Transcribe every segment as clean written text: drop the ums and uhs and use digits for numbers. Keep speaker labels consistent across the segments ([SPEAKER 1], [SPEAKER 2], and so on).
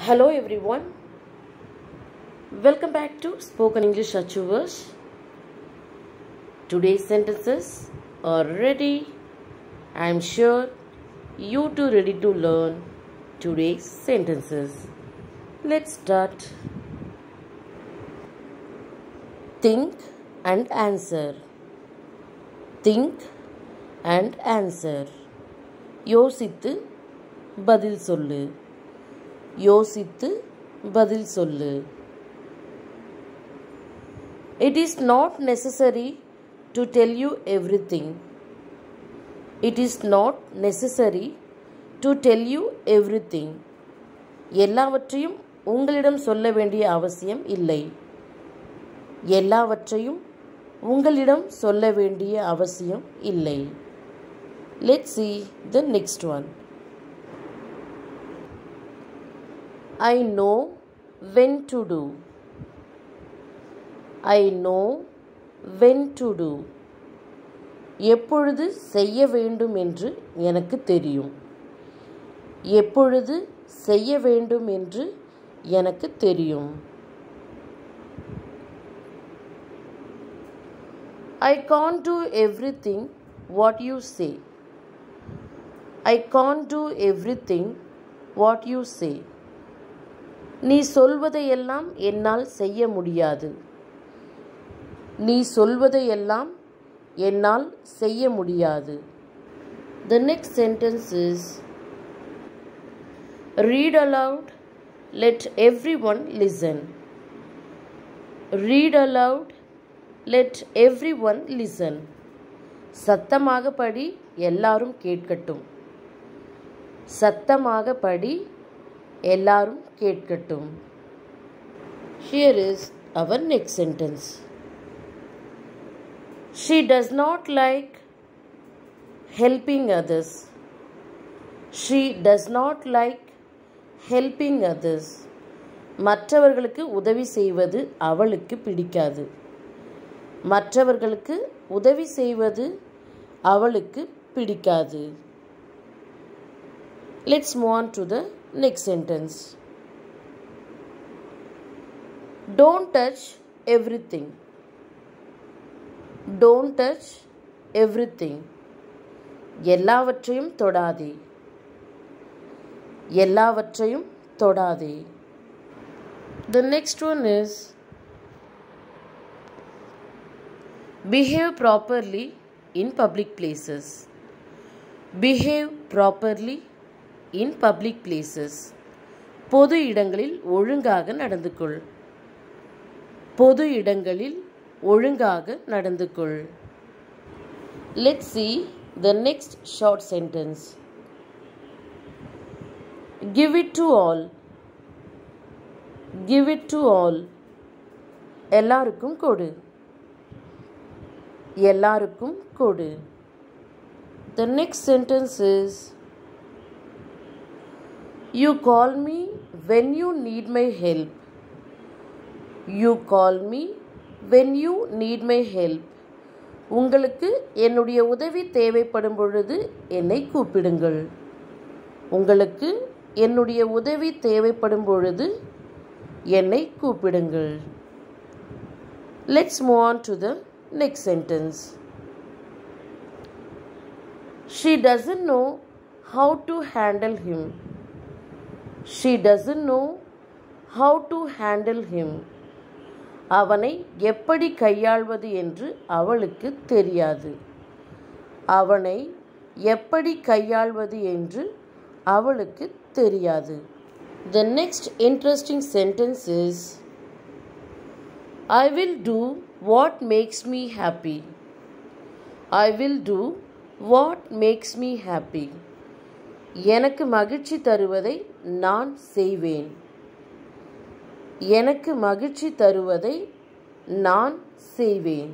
[SPEAKER 1] Hello everyone, welcome back to Spoken English Achievers. Today's sentences are ready. I am sure you too ready to learn today's sentences. Let's start. Think and answer. Think and answer. யோசித்து பதில் சொல்லு. யோசித்து பதில் சொல்லு. It is not necessary to tell you everything. It is not necessary to tell you everything. எல்லாவற்றையும் உங்களிடம் சொல்ல வேண்டிய அவசியம் இல்லை. எல்லாவற்றையும் உங்களிடம் சொல்ல வேண்டிய அவசியம் இல்லை. Let's see the next one. I know when to do. I know when to do. எப்பொழுது செய்ய வேண்டும் என்று எனக்கு தெரியும். எப்பொழுது செய்ய வேண்டும் என்று எனக்கு தெரியும். I can't do everything what you say. I can't do everything what you say. நீ சொல்வதையெல்லாம் என்னால் செய்ய முடியாது. நீ சொல்வதையெல்லாம் என்னால் செய்ய முடியாது. The next sentence is read aloud, let everyone listen. Read aloud, let everyone listen. சத்தமாக படி, எல்லாரும் கேட்கட்டும். சத்தமாக படி, எல்லாரும் கேட்கட்டும். Here is our next sentence. She does not like helping others. She does not like helping others. மற்றவர்களுக்கு உதவி செய்வது அவளுக்கு பிடிக்காது. மற்றவர்களுக்கு உதவி செய்வது அவளுக்கு பிடிக்காது. Let's move on to the next sentence. Don't touch everything. Don't touch everything. எல்லாவற்றையும் தொடாதே. எல்லாவற்றையும் தொடாதே. The next one is behave properly in public places. Behave properly in public places. பொது இடங்களில் ஒழுங்காக நடந்து கொள். பொது இடங்களில் ஒழுங்காக நடந்து கொள். Let's see the next short sentence. Give it to all. Give it to all. எல்லாருக்கும் கொடு. எல்லாருக்கும் கொடு. The next sentence is you call me when you need my help. You call me when you need my help. உங்களுக்கு என்னுடைய உதவி தேவைப்படும் பொழுது என்னை கூப்பிடுங்கள். உங்களுக்கு என்னுடைய உதவி தேவைப்படும் பொழுது என்னை கூப்பிடுங்கள். Let's move on to the next sentence. She doesn't know how to handle him. She doesn't know how to handle him. அவனை எப்படி கையாள்வது என்று அவளுக்கு தெரியாது. அவனை எப்படி கையாள்வது என்று அவளுக்கு தெரியாது. The next interesting sentence is I will do what makes me happy. I will do what makes me happy. எனக்கு மகிழ்ச்சி தருவதை நான் செய்வேன். எனக்கு மகிழ்ச்சி தருவதை நான் செய்வேன்.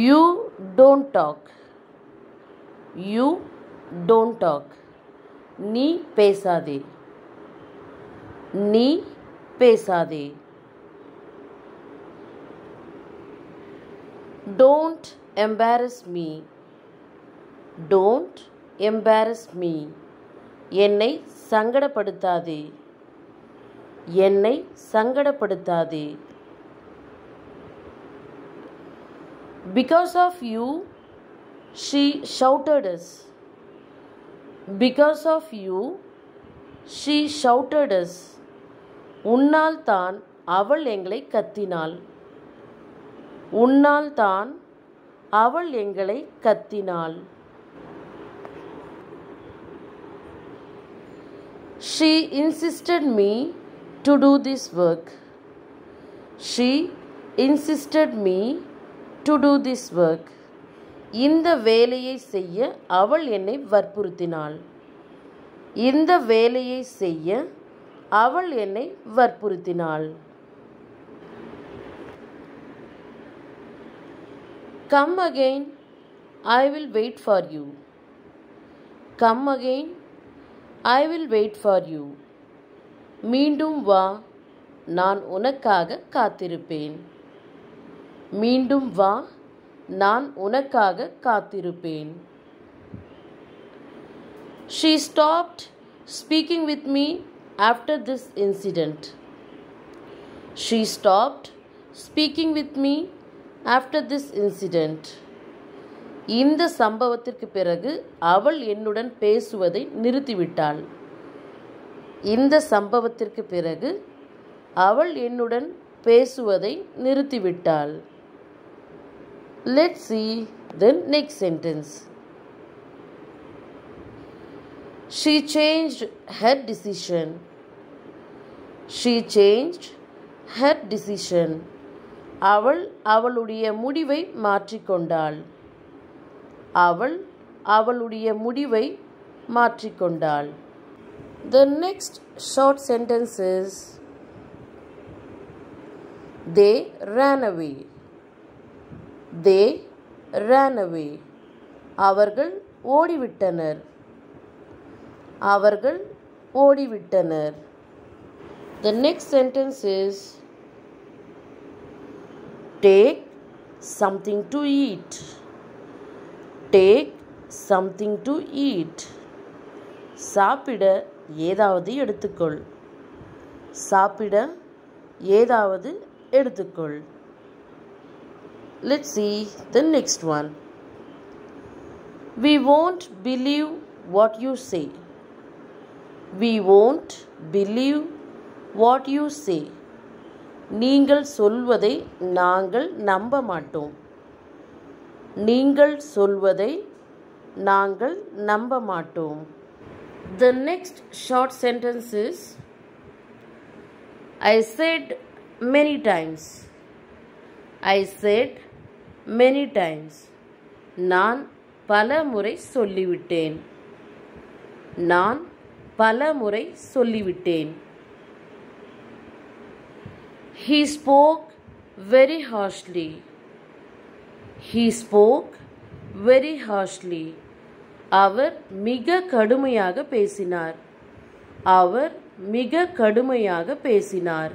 [SPEAKER 1] You don't talk. You don't talk. நீ பேசாதே. நீ பேசாதே. Don't embarrass me. Don't embarrass me. என்னை சங்கடப்படுத்தாதே. என்னை சங்கடப்படுத்தாதே. Because of you, she shouted us. Because of you, she shouted us. உன்னால் தான் அவள் எங்களை கத்தினாள். உன்னால் தான் அவள் எங்களை கத்தினாள். She insisted me to do this work. She insisted me to do this work. இந்த வேலையை செய்ய அவள் என்னை வற்புறுத்தினாள். இந்த வேலையை செய்ய அவள் என்னை வற்புறுத்தினாள். Come again, I will wait for you. Come again, I will wait for you. மீண்டும் வா, நான் உனக்காக காத்திருப்பேன். மீண்டும் வா, நான் உனக்காக காத்திருப்பேன். She stopped speaking with me after this incident. She stopped speaking with me after this incident. இந்த சம்பவத்திற்கு பிறகு அவள் என்னுடன் பேசுவதை நிறுத்திவிட்டாள். இந்த சம்பவத்திற்கு பிறகு அவள் என்னுடன் பேசுவதை நிறுத்திவிட்டாள். Let's see the next sentence. She changed her decision. She changed her decision. அவள் அவளுடைய முடிவை மாற்றிக்கொண்டாள். அவள் அவளுடைய முடிவை மாற்றிக்கொண்டாள். The next short sentence is they ran away. They ran away. அவர்கள் ஓடிவிட்டனர். அவர்கள் ஓடிவிட்டனர். The next sentence is take something to eat. Take something to eat. சாப்பிட ஏதாவது எடுத்துக்கொள். சாப்பிட ஏதாவது எடுத்துக்கொள். Let's see the next one. We won't believe what you say. We won't believe what you say. நீங்கள் சொல்வதை நாங்கள் நம்ப மாட்டோம். நீங்கள் சொல்வதை நாங்கள் நம்ப மாட்டோம். The next short sentence is I said many times. I said many times. நான் பல முறை சொல்லிவிட்டேன். நான் பல முறை சொல்லிவிட்டேன். He spoke very harshly. He spoke very harshly. அவர் மிக கடுமையாக பேசினார். அவர் மிக கடுமையாக பேசினார்.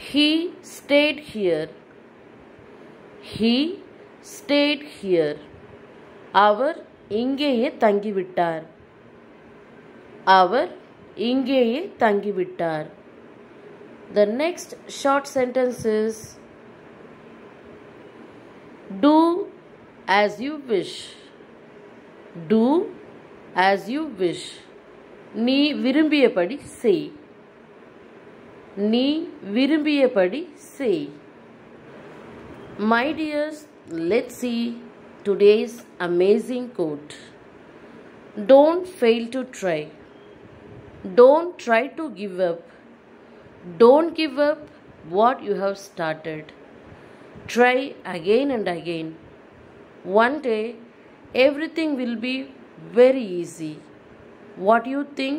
[SPEAKER 1] He stayed here. He stayed here. அவர் இங்கேயே தங்கிவிட்டார். அவர் இங்கேயே தங்கிவிட்டார். The next short sentence is do as you wish. Do as you wish. நீ விரும்பியபடி செய். நீ விரும்பியபடி செய். My dears, let's see today's amazing quote. Don't fail to try. Don't try to give up. Don't give up what you have started. Try again and again. One day, everything will be very easy. What you think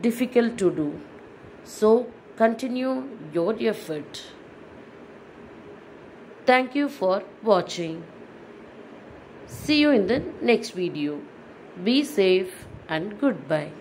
[SPEAKER 1] difficult to do. So, continue your effort. Thank you for watching. See you in the next video. Be safe and goodbye.